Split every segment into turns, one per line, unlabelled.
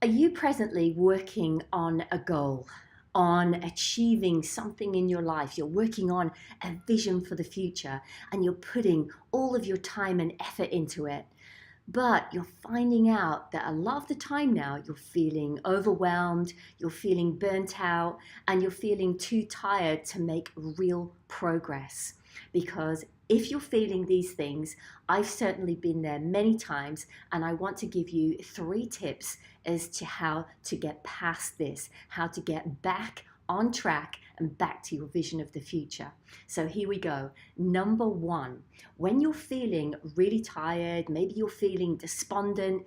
Are you presently working on a goal, on achieving something in your life? You're working on a vision for the future and you're putting all of your time and effort into it. But you're finding out that a lot of the time now you're feeling overwhelmed, you're feeling burnt out, and you're feeling too tired to make real progress. Because if you're feeling these things, I've certainly been there many times, and I want to give you 3 tips as to how to get past this, how to get back on track and back to your vision of the future. So here we go. Number 1, when you're feeling really tired, maybe you're feeling despondent,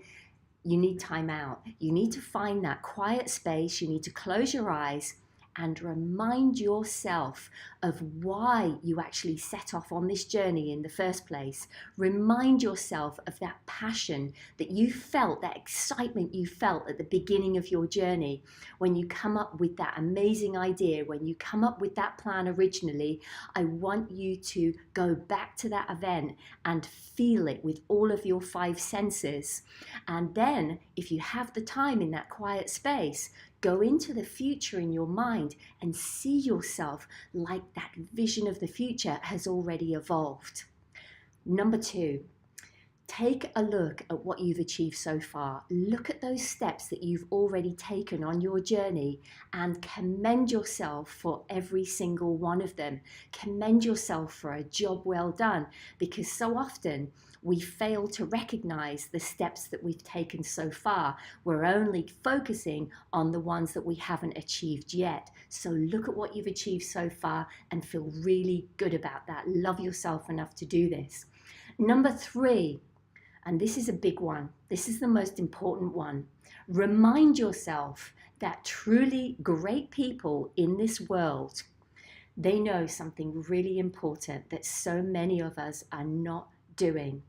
you need time out. You need to find that quiet space. You need to close your eyes and remind yourself of why you actually set off on this journey in the first place. Remind yourself of that passion that you felt, that excitement you felt at the beginning of your journey when you come up with that amazing idea, when you come up with that plan originally. I want you to go back to that event and feel it with all of your 5 senses. And then, if you have the time in that quiet space, go into the future in your mind and see yourself like that vision of the future has already evolved. Number 2, take a look at what you've achieved so far. Look at those steps that you've already taken on your journey and commend yourself for every single one of them. Commend yourself for a job well done, because so often we fail to recognize the steps that we've taken so far. We're only focusing on the ones that we haven't achieved yet. So look at what you've achieved so far and feel really good about that. Love yourself enough to do this. Number 3, and this is a big one. This is the most important one. Remind yourself that truly great people in this world, they know something really important that so many of us are not doing.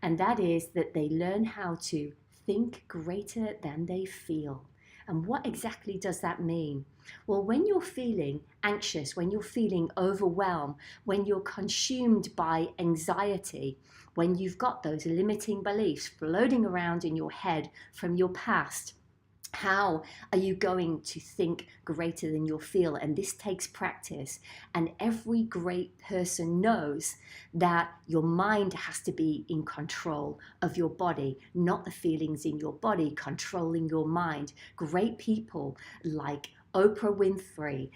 And that is that they learn how to think greater than they feel. And what exactly does that mean? Well, when you're feeling anxious, when you're feeling overwhelmed, when you're consumed by anxiety, when you've got those limiting beliefs floating around in your head from your past, how are you going to think greater than you feel? And this takes practice. And every great person knows that your mind has to be in control of your body, not the feelings in your body controlling your mind. Great people like Oprah Winfrey,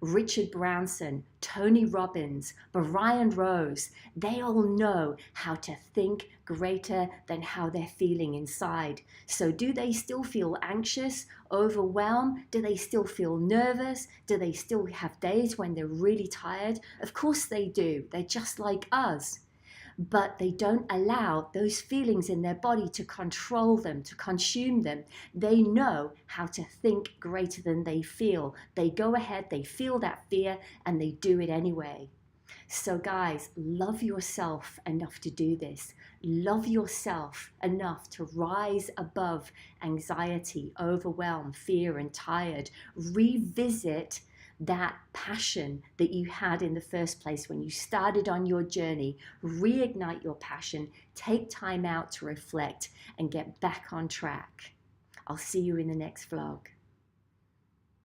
Richard Branson, Tony Robbins, Brian Rose, they all know how to think greater than how they're feeling inside. So do they still feel anxious, overwhelmed? Do they still feel nervous? Do they still have days when they're really tired? Of course they do. They're just like us. But they don't allow those feelings in their body to control them, to consume them. They know how to think greater than they feel. They go ahead, they feel that fear, and they do it anyway. So guys, love yourself enough to do this. Love yourself enough to rise above anxiety, overwhelm, fear, and tired. Revisit that passion that you had in the first place when you started on your journey. Reignite your passion, take time out to reflect, and get back on track. I'll see you in the next vlog.